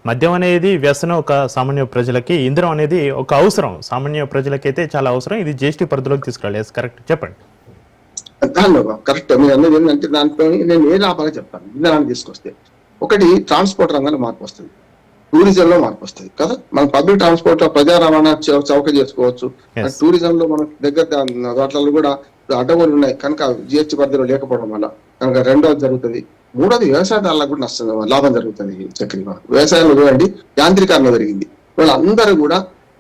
మద్యం అనేది వ్యసనం ఒక సామాన్య ప్రజలకి, ఇంధనం అనేది ఒక అవసరం. సామాన్య ప్రజలకైతే చాలా అవసరం. ఇది జీఎస్టీ పరిధిలోకి తీసుకురాలి. కరెక్ట్, చెప్పండి. కరెక్ట్. మీరు అన్నది ఏంటంటే దాంట్లో నేను ఏ లాభాలు చెప్తాను. ఇంధనాన్ని తీసుకొస్తే ఒకటి ట్రాన్స్పోర్ట్ రంగంలో మార్పు వస్తుంది, టూరిజం లో మార్పు వస్తుంది కదా. మనం పబ్లిక్ ట్రాన్స్పోర్ట్ లో ప్రజా రవాణా చౌక చేసుకోవచ్చు. టూరిజం లో మన దగ్గర వాటిలో కూడా అడ్డగోలు ఉన్నాయి కనుక జిఎస్టీ పరిధిలో లేకపోవడం వల్ల కనుక రెండోది జరుగుతుంది. మూడోది వ్యవసాయదారులకు కూడా నష్టం, లాభం జరుగుతుంది. చక్రి వ్యవసాయంలో చూడండి యాంత్రీకరణ జరిగింది. వాళ్ళందరూ కూడా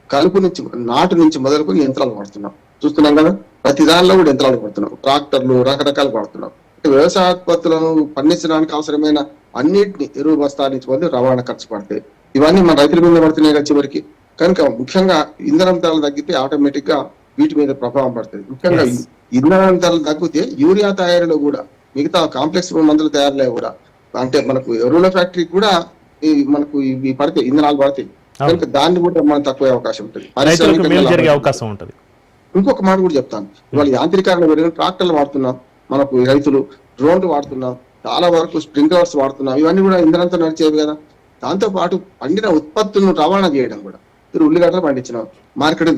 కలుపు నుంచి నాటు నుంచి మొదలుకొని యంత్రాలు వాడుతున్నాం, చూస్తున్నాం కదా. ప్రతి దానిలో కూడా యంత్రాలు పడుతున్నాం, ట్రాక్టర్లు రకరకాలు వాడుతున్నాం. వ్యవసాయోత్పత్తులను పండించడానికి అవసరమైన అన్నిటిని ఎరువు బస్తాల నుంచి పొంది రవాణా ఖర్చు పడతాయి. ఇవన్నీ మన రైతుల మీద పడుతున్నాయి కదా చివరికి. కనుక ముఖ్యంగా ఇంధనం ధరలు తగ్గితే ఆటోమేటిక్ గా వీటి మీద ప్రభావం పడుతుంది. ముఖ్యంగా ఇంధనం ధరలు తగ్గితే యూరియా తయారీలో కూడా, మిగతా కాంప్లెక్స్ మందుల తయారీలో కూడా, అంటే మనకు ఎరువుల ఫ్యాక్టరీ కూడా మనకు ఇవి పడతాయి, ఇంధనాలు పడతాయి. కనుక దాన్ని కూడా మనం తక్కువ అవకాశం ఉంటుంది. ఇంకొక మాట కూడా చెప్తాను, ఇవాళ యాంత్రీకరణ పెరిగిన ట్రాక్టర్లు వాడుతున్నాం, మనకు రైతులు డ్రోన్లు వాడుతున్నాం, చాలా వరకు స్ప్రింక్లర్స్ వాడుతున్నాం. ఇవన్నీ కూడా ఇంధనంతో నడిచేవి కదా. దాంతో పాటు పండిన ఉత్పత్తులను రవాణా చేయడం కూడా, ఉల్లిగడ్డలు పండించినాం, మార్కెట్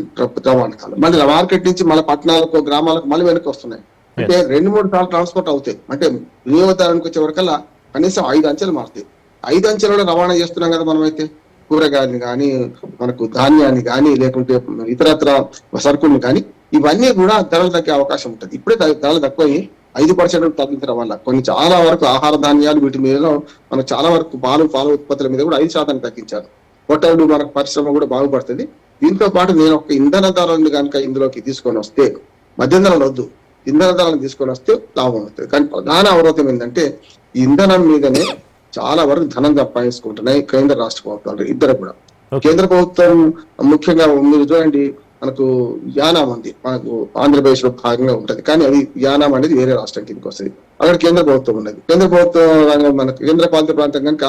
రవాణా కాలం, మళ్ళీ మార్కెట్ నుంచి మళ్ళీ పట్టణాలకు గ్రామాలకు మళ్ళీ వెనక్కి వస్తున్నాయి. అంటే 2-3 సార్లు ట్రాన్స్పోర్ట్ అవుతాయి. అంటే వినియోగదారునికి వచ్చే వరకల్లా కనీసం 5 అంచెలు మారుతాయి. 5 అంచెలలో రవాణా చేస్తున్నాం కదా మనమైతే. కూరగాయలని కానీ, మనకు ధాన్యాన్ని కానీ, లేకుంటే ఇతరత్ర సరుకుల్ని కానీ, ఇవన్నీ కూడా ధరలు తగ్గే అవకాశం ఉంటుంది. ఇప్పుడే ధరలు తక్కువయ్యి 5% తగ్గించడం వల్ల కొన్ని చాలా వరకు ఆహార ధాన్యాలు వీటి మీద మనకు చాలా వరకు పాల ఉత్పత్తుల మీద కూడా 5% తగ్గించారు. హోటళ్లు మనకు పరిశ్రమ కూడా బాగుపడుతుంది. దీంతో పాటు నేను ఒక ఇంధన ధరలను కనుక ఇందులోకి తీసుకొని వస్తే, మద్యం ధరలు వద్దు, ఇంధన ధరలను తీసుకొని వస్తే లాభం అవుతుంది. కానీ ప్రధాన అవరోధం ఏంటంటే ఈ ఇంధనం మీదనే చాలా వరకు ధనం సంపాదించుకుంటున్నాయి కేంద్ర రాష్ట్ర ప్రభుత్వాలు ఇద్దరు కూడా. కేంద్ర ప్రభుత్వం ముఖ్యంగా మీరు చూడండి, మనకు యానాం ఉంది, మనకు ఆంధ్రప్రదేశ్ లో భాగంగా ఉంటది, కానీ అది యానాం అనేది వేరే రాష్ట్రం కిందకి వస్తుంది. అక్కడ కేంద్ర ప్రభుత్వం ఉన్నది. కేంద్ర ప్రభుత్వం మనకు కేంద్ర పాలిత ప్రాంతం కనుక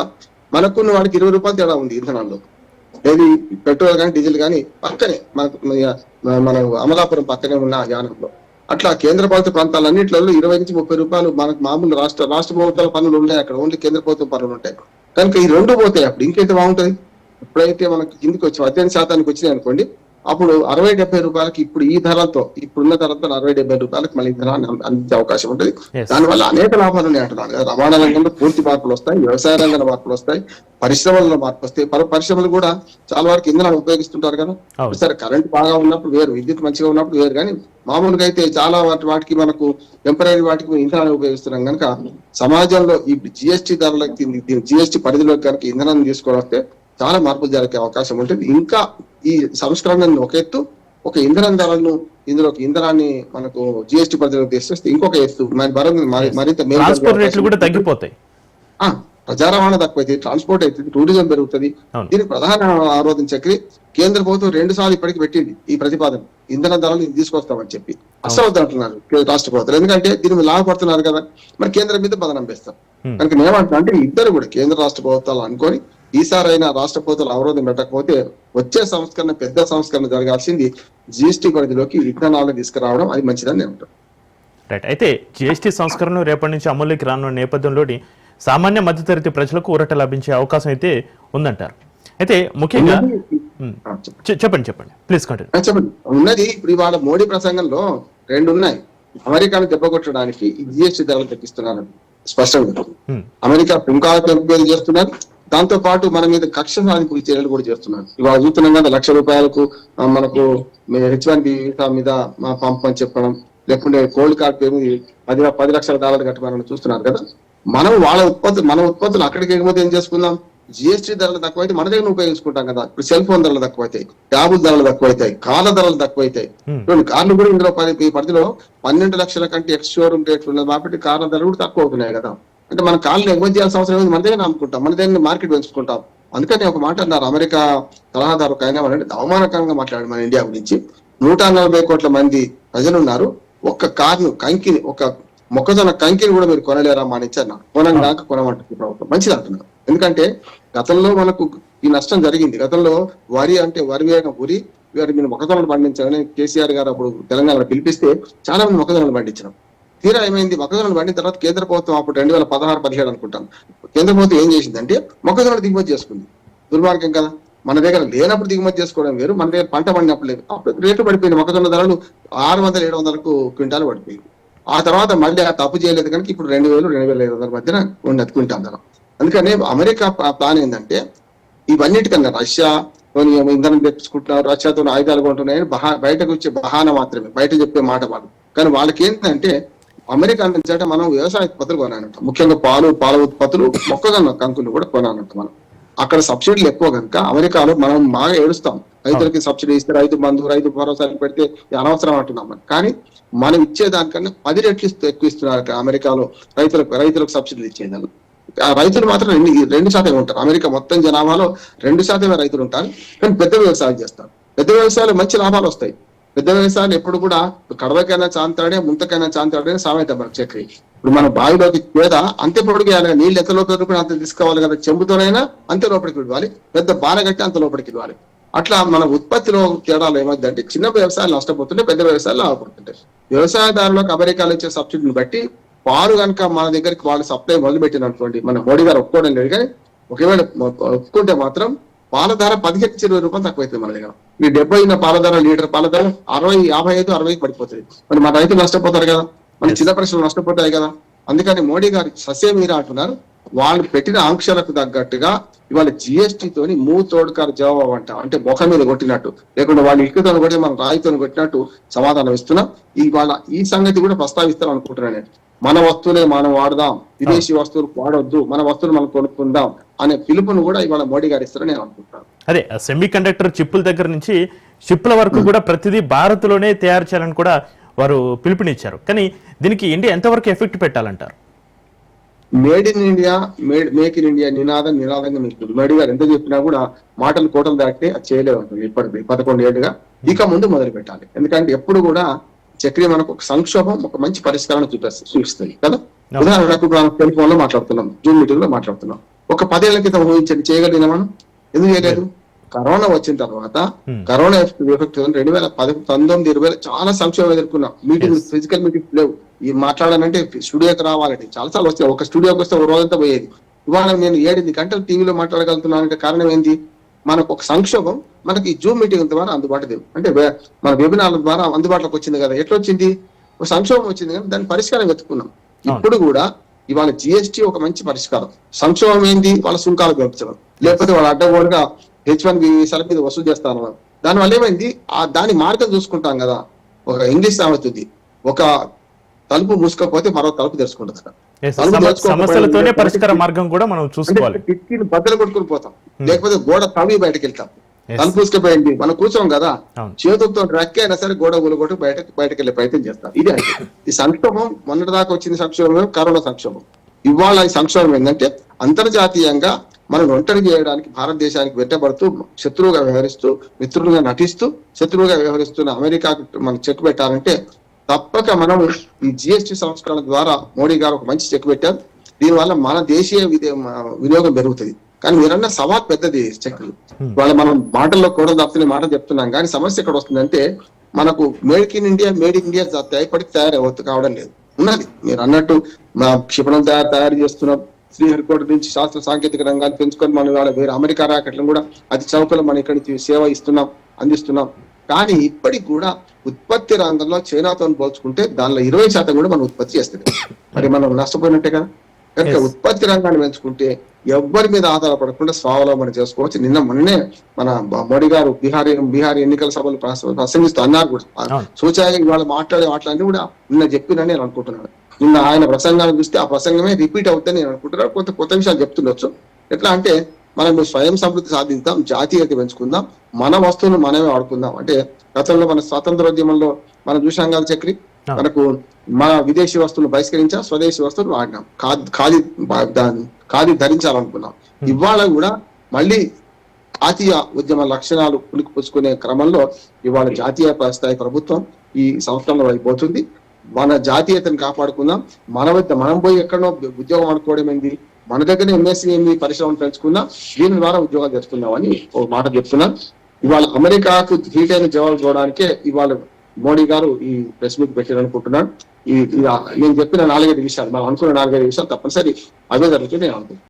మనకున్న వాడికి 20 రూపాయలు తేడా ఉంది ఇంధనాల్లో. ఏది పెట్రోల్ కానీ డీజిల్ కానీ పక్కనే మనకు మన అమలాపురం పక్కనే ఉన్న యానంలో. అట్లా కేంద్ర పాలిత ప్రాంతాలన్నింటిలో 20 నుంచి 30 రూపాయలు మనకు మామూలు రాష్ట్ర ప్రభుత్వాల పనులు ఉంటాయి, అక్కడ ఓన్లీ కేంద్ర ప్రభుత్వం పనులు ఉంటాయి. కనుక ఈ రెండు పోతాయి. అప్పుడు ఇంకైతే బాగుంటది. ఎప్పుడైతే మనకి కిందికి వచ్చి 18% వచ్చినాయి అనుకోండి, అప్పుడు 60-70 రూపాయలకి, ఇప్పుడు ఈ ధరలతో, ఇప్పుడున్న ధరలతో 60-70 రూపాయలకి మళ్ళీ ధనాన్ని అందించే అవకాశం ఉంటుంది. దానివల్ల అనేక లాభాలు ఉన్నాయి అంటున్నారు. రవాణా రంగంలో పూర్తి మార్పులు వస్తాయి, వ్యవసాయ రంగంలో మార్పులు వస్తాయి, పరిశ్రమలలో మార్పు వస్తాయి. పరిశ్రమలు కూడా చాలా వరకు ఇంధనాలు ఉపయోగిస్తుంటారు కదా. సరే, కరెంట్ బాగా ఉన్నప్పుడు వేరు, విద్యుత్ మంచిగా ఉన్నప్పుడు వేరు, కానీ మామూలుగా అయితే చాలా వాటికి మనకు టెంపరీ వాటికి ఇంధనాలు ఉపయోగిస్తున్నాం. కనుక సమాజంలో ఈ జిఎస్టీ ధరలకి, జిఎస్టీ పరిధిలోకి కనుక ఇంధనాన్ని తీసుకొని వస్తే చాలా మార్పులు జరిగే అవకాశం ఉంటుంది. ఇంకా ఈ సంస్కరణను ఒక ఎత్తు, ఒక ఇంధనం ధరలను ఇందులోకి ఇంధనాన్ని మనకు జిఎస్టీ పరిధిలోకి తీసుకొస్తే ఇంకొక ఎత్తు మరింత కూడా తగ్గిపోతాయి. ప్రజా రవాణా తక్కువైతే ట్రాన్స్పోర్ట్ అవుతుంది, టూరిజం పెరుగుతుంది. దీనికి ప్రధాన ఆరోధన చక్రి కేంద్ర ప్రభుత్వం 2 సార్లు ఇప్పటికి పెట్టింది ఈ ప్రతిపాదన, ఇంధన ధరలు తీసుకొస్తామని చెప్పి. అసలు వద్దంటున్నారు రాష్ట్ర ప్రభుత్వం, ఎందుకంటే దీని లాభపడుతున్నారు కదా, మరి కేంద్రం మీద బదనం వేస్తారు. కనుక నేనేమంటున్నా అంటే ఇద్దరు కూడా కేంద్ర రాష్ట్ర ప్రభుత్వాలు అనుకొని ఈసారైనా రాష్ట్ర ప్రభుత్వాలు అవరోధం పెట్టకపోతే వచ్చే సంస్కరణ, పెద్ద సంస్కరణ జరగాల్సింది జిఎస్టీ పరిధిలోకి ఇంధనాలను తీసుకురావడం, అది మంచిదని నేను అంటాను. రైట్. అయితే జిఎస్టీ సంస్కరణలు రేపటి నుంచి అమలులోకి రానున్న నేపథ్యంలోని సామాన్య మధ్యతరగతి ప్రజలకు ఊరట లభించే అవకాశం అయితే ఉందంటారు. అయితే ముఖ్యంగా చెప్పండి ప్లీజ్ కంటిన్యూ. చెప్పండి. ఉన్నది ఇప్పుడు ఇవాళ మోడీ ప్రసంగంలో 2 ఉన్నాయి. అమెరికాను దెబ్బకొట్టడానికి ఈ జిఎస్టీ ధరలు తగ్గిస్తున్నారు స్పష్టంగా. అమెరికా పెంకాల పెంపు చేస్తున్నారు, దాంతో పాటు మన మీద కక్ష సాధింపు చర్యలు కూడా చేస్తున్నారు. ఇవాళ చూస్తున్నాం కదా, ₹1,00,000 మనకు H1B వీసా మీద పంపని చెప్పడం, లేకుంటే కోల్డ్ కార్డ్ పేరు $10 లక్షల కట్టమని చూస్తున్నారు కదా. మనం మన ఉత్పత్తులు అక్కడికి ఎగుమతి ఏం చేసుకుందాం, జిఎస్టీ ధరలు తక్కువైతే మన దగ్గర ఉపయోగించుకుంటాం కదా. ఇప్పుడు సెల్ ఫోన్ ధరలు తక్కువైతాయి, ట్యాబుల ధరలు తక్కువైతాయి, కార్ల ధరలు తక్కువైతాయి. కార్లు కూడా ఇందులో ఈ పరిధిలో 12 లక్షల కంటే షోరూమ్ రేట్లు ఉన్నది కాబట్టి కార్ల ధరలు కూడా తక్కువ అవుతున్నాయి కదా. అంటే మన కార్లు ఎగుమతి చేయాల్సిన అవసరం లేదు, మన దగ్గర అమ్ముకుంటాం, మన దగ్గర మార్కెట్ పెంచుకుంటాం. అందుకని ఒక మాట అన్నారు, అమెరికా సలహాదారు అయినా అవమానకరంగా మాట్లాడారు మన ఇండియా గురించి. 140 కోట్ల మంది ప్రజలు ఉన్నారు, ఒక్క కార్ను కంకిని, ఒక మొక్కజొన్న కంకిని కూడా మీరు కొనలేరా మానిచ్చారు. కొనడానికి కొనమంటుంది ప్రభుత్వం. మంచిది అంటున్నారు. ఎందుకంటే గతంలో మనకు ఈ నష్టం జరిగింది. గతంలో వరి అంటే వరి మీరు మొక్కజొన్నలు పండించాలని కేసీఆర్ గారు అప్పుడు తెలంగాణలో పిలిపిస్తే చాలా మంది మొక్కజొన్నలు పండించారు. తీరా ఏమైంది, మొక్కజొన్నలు పండిన తర్వాత కేంద్ర ప్రభుత్వం అప్పుడు 2016-17 అనుకుంటాం, కేంద్ర ప్రభుత్వం ఏం చేసిందంటే మొక్కజొన్నలు దిగుమతి చేసుకుంది. దుర్మార్గం కదా. మన దగ్గర లేనప్పుడు దిగుమతి చేసుకోవడం వేరు, మన దగ్గర పంట పండినప్పుడు లేదు. అప్పుడు రేట్లు పడిపోయింది, మొక్కజొన్న ధరలు 600-700కు క్వింటాలు పడిపోయింది. ఆ తర్వాత మళ్ళీ ఆ తప్పు చేయలేదు కనుక ఇప్పుడు 2000-2500 మధ్యన ఉన్నది క్వింటాల్ ధర. అందుకని అమెరికా ప్లాన్ ఏంటంటే ఇవన్నిటికన్నా రష్యా ఇంధనం తెప్పించుకుంటున్నారు, రష్యాతో ఆయుధాలు కొంటున్నాయని బయటకు వచ్చే బహానా మాత్రమే, బయట చెప్పే మాట వాళ్ళు. కానీ వాళ్ళకి ఏంటంటే అమెరికా నుంచి అంటే మనం వ్యవసాయ ఉత్పత్తులు కొనాలంట, ముఖ్యంగా పాల ఉత్పత్తులు, మొక్కజొన్న కంకులు కూడా కొనాలంట మనం. అక్కడ సబ్సిడీలు ఎక్కువ కనుక అమెరికాలో మనం బాగా ఏడుస్తాం, రైతులకి సబ్సిడీ ఇస్తే, రైతు బంధు, రైతు భరోసాలు పెడితే అనవసరం అంటున్నాం. కానీ మనం ఇచ్చేదానికన్నా 10 రెట్లు ఎక్కువ ఇస్తున్నారు అమెరికాలో రైతులకు సబ్సిడీలు ఇచ్చేదాన్ని. ఆ రైతులు మాత్రం 2% ఉంటారు. అమెరికా మొత్తం జనాభాలో 2% రైతులు ఉంటారు, కానీ పెద్ద వ్యవసాయం చేస్తారు. పెద్ద వ్యవసాయాలు మంచి లాభాలు వస్తాయి. పెద్ద వ్యవసాయాలు ఎప్పుడు కూడా కడవకైనా చాంతాడే, ముంతకైనా చాంతాడే సామెత మనకు చక్రి. ఇప్పుడు మన బావిలోకి పేద అంతే పొడికి వెళ్ళాలి, నీళ్ళు ఎంత లోపలికి కూడా అంత తీసుకోవాలి కదా, చెంబుతోనైనా అంతే లోపలికి ఇవ్వాలి, పెద్ద బాల కట్టి అంత లోపలికి ఇవ్వాలి. అట్లా మన ఉత్పత్తిలో తేడాలు ఏమైందంటే చిన్న వ్యవసాయాలు నష్టపోతుంటే పెద్ద వ్యవసాయాలు లాభపడుతుంటాయి. వ్యవసాయదారులకు అమెరికాలో ఇచ్చే సబ్సిడీని బట్టి పాలు కనుక మన దగ్గరికి వాళ్ళు సప్లై మొదలు పెట్టిన అనుకోండి, మన మోడీ గారు ఒప్పుకోవడం లేదు, కానీ ఒకవేళ ఒప్పుకుంటే మాత్రం పాల ధర 15-20 రూపాయలు తక్కువైతుంది మన దగ్గర. ఈ 70 పాల ధర, లీటర్ పాల ధర 60, 55, 60 పడిపోతుంది. మరి మన రైతులు నష్టపోతారు కదా, మన చిన్న పరిశ్రమలు నష్టపోతాయి కదా. అందుకని మోడీ గారు ససేమీరా అంటున్నారు, వాళ్ళు పెట్టిన ఆంక్షలకు తగ్గట్టుగా ఇవాళ జిఎస్టీతోని తోడుకారు జవాబు అంట, అంటే ముఖం మీద కొట్టినట్టు, లేకుండా వాళ్ళు ఇటుకతో కొట్టి మనం రాయితో కొట్టినట్టు సమాధానం ఇస్తున్నాం. ఇవాళ ఈ సంగతి కూడా ప్రస్తావిస్తాం అనుకుంటున్నాను నేను. మన వస్తువులే మనం వాడదాం, విదేశీ వస్తువులు వాడొద్దు, మన వస్తువులు మనం కొనుక్కుందాం అనే పిలుపును కూడా ఇవాళ మోడీ గారు ఇస్తారని నేను అనుకుంటున్నాను. అదే సెమీ కండక్టర్ చిప్పుల దగ్గర నుంచి షిప్ల వరకు కూడా ప్రతిదీ భారత్ లోనే తయారు చేయాలని కూడా వారు పిలుపునిచ్చారు. కానీ దీనికి ఇండియా ఎంతవరకు ఎఫెక్ట్ పెట్టాలంటారు? Made in India, make in India నినాదంగా మీకు మోడీ గారు ఎంత చెప్పినా కూడా మాటలు కోటలు దాటితే అది చేయలేదు ఉంటుంది. ఇప్పటికి 11 ఏళ్లుగా ఇక ముందు మొదలు పెట్టాలి. ఎందుకంటే ఎప్పుడు కూడా చక్రి మనకు ఒక సంక్షోభం ఒక మంచి పరిష్కారం చూపిస్తుంది కదా. ఉదాహరణకు మనం టెలిఫోన్ లో మాట్లాడుతున్నాం, జూమ్ మీటింగ్ లో మాట్లాడుతున్నాం. ఒక 10 ఏళ్ల క్రితం ఊహించండి, చేయగలిగిన మనం? ఎందుకు చేయలేదు? కరోనా వచ్చిన తర్వాత కరోనా ఎఫెక్ట్ 2019-20 చాలా సంక్షోభం ఎదుర్కొన్నాం. మీటింగ్, ఫిజికల్ మీటింగ్ లేవు. ఈ మాట్లాడాలంటే స్టూడియోకి రావాలంటే చాలా వస్తాయి. ఒక స్టూడియోకి వస్తే ఒక రోజంతా పోయేది. ఇవాళ నేను 8 గంటలు టీవీలో మాట్లాడగలుగుతున్నానంటే కారణం ఏంటి? మనకు ఒక సంక్షోభం మనకి జూమ్ మీటింగ్ ద్వారా అందుబాటు లేవు, అంటే మన వెబినార్ల ద్వారా అందుబాటులోకి వచ్చింది కదా. ఎట్లా వచ్చింది? ఒక సంక్షోభం వచ్చింది కదా, దాని పరిష్కారం వెతుక్కున్నాం. ఇప్పుడు కూడా ఇవాళ జిఎస్టీ ఒక మంచి పరిష్కారం. సంక్షోభం ఏంది? వాళ్ళ సుంకాలు పెంచడం, లేకపోతే వాళ్ళ అడ్డగోలుగా H1B వీసాల మీద వసూలు చేస్తాను. దానివల్ల ఏమైంది? దాని మార్గం చూసుకుంటాం కదా. ఒక ఇంగ్లీష్ సామెత ఉంది, ఒక తలుపు మూసుకోకపోతే మరో తలుపు తెరుచుకుంటుంది. సమస్యలతోనే పరిష్కార మార్గం కూడా మనం చూసుకోవాలి. కిటికీని బద్దలు కొట్టుకుని పోతాం, లేకపోతే గోడ తవ్వి బయటకు వెళ్తాం. తలుపు మూసుకుపోయింది, మనం కూర్చోం కదా, చేతులతో రెక్క అయినా సరే గోడ ఊలగొట్టు బయటకు వెళ్ళే ప్రయత్నం చేస్తాం. ఇది ఈ సంక్షోభం మొన్నటి దాకా వచ్చింది సంక్షోభం, కరోనా సంక్షోభం. ఇవాళ ఈ సంక్షోభం ఏంటంటే అంతర్జాతీయంగా మనం ఒంటరి చేయడానికి భారతదేశానికి వెంటబడుతూ, శత్రువుగా వ్యవహరిస్తూ, మిత్రులుగా నటిస్తూ, శత్రువుగా వ్యవహరిస్తున్న అమెరికాకు మనం చెక్ పెట్టాలంటే తప్పక మనం ఈ జిఎస్టీ సంస్కరణ ద్వారా మోడీ గారు ఒక మంచి చెక్ పెట్టారు. దీనివల్ల మన దేశీయ వినియోగం పెరుగుతుంది. కానీ మీరన్న సవాల్ పెద్దది చక్రి. వాళ్ళ మనం మాటల్లో కూడా తప్పుతున్న మాట చెప్తున్నాం, కానీ సమస్య ఎక్కడ వస్తుందంటే మనకు make in India, made in India తయారుపడి కావడం లేదు. ఉన్నది మీరు అన్నట్టు మా క్షిపణం తయారు చేస్తున్నాం. శ్రీహరికోట నుంచి శాస్త్ర సాంకేతిక రంగాన్ని పెంచుకొని మనం ఇవాళ వేరే అమెరికా రాకెట్లను కూడా అతి చౌకలో మనం ఇక్కడి నుంచి సేవ అందిస్తున్నాం. కానీ ఇప్పటికి కూడా ఉత్పత్తి రంగంలో చైనాతో పోల్చుకుంటే దానిలో 20% కూడా మనం ఉత్పత్తి చేస్తుంది. మరి మనం నష్టపోయినట్టే కదా. కనుక ఉత్పత్తి రంగాన్ని పెంచుకుంటే ఎవ్వరి మీద ఆధారపడకుండా స్వావలంబన చేసుకోవచ్చు. మొన్నే మన మోడీ గారు బీహార్ ఎన్నికల సభలు ప్రసంగిస్తూ అన్నారు కూడా. సూచాయి ఇవాళ మాట్లాడే కూడా నిన్న చెప్పినని నేను అనుకుంటున్నాను. నిన్న ఆయన ప్రసంగాన్ని చూస్తే ఆ ప్రసంగమే రిపీట్ అవుతుందని నేను అనుకుంటున్నాను. కొత్త విషయాలు చెప్తుండొచ్చు. ఎట్లా అంటే మనం స్వయం సమృద్ధి సాధిద్దాం, జాతీయత పెంచుకుందాం, మన వస్తువులు మనమే వాడుకుందాం. అంటే గతంలో మన స్వాతంత్రోద్యమంలో మనం చూసాం కదా చక్రి, మనకు మన విదేశీ వస్తువులు బహిష్కరించాం, స్వదేశీ వస్తువులు వాడినాం, ఖాదీ ధరించాలనుకున్నాం. ఇవాళ కూడా మళ్ళీ జాతీయ ఉద్యమ లక్షణాలు పులుకుపుచ్చుకునే క్రమంలో ఇవాళ జాతీయ స్థాయి ప్రభుత్వం ఈ సంస్థల్లో అయిపోతుంది. మన జాతీయతను కాపాడుకుందాం. మనం పోయి ఎక్కడో ఉద్యోగం అనుకోవడం ఏంది? మన దగ్గర ఎంఎస్ఎంఈ పరిశ్రమను పెంచుకుందాం, దీని ద్వారా ఉద్యోగాలు తెచ్చుకుందాం అని ఒక మాట చెప్తున్నాను. ఇవాళ అమెరికాకు ధీటైన జవాబు చూడడానికే ఇవాళ మోడీ గారు ఈ ప్రెస్ మీట్ పెట్టారనుకుంటున్నాను. నేను చెప్పిన 4-5 విషయాలు, మనం అనుకున్న 4-5 విషయాలు తప్పనిసరి అవే జరుగుతుంది నేను అనుకుంటున్నాను.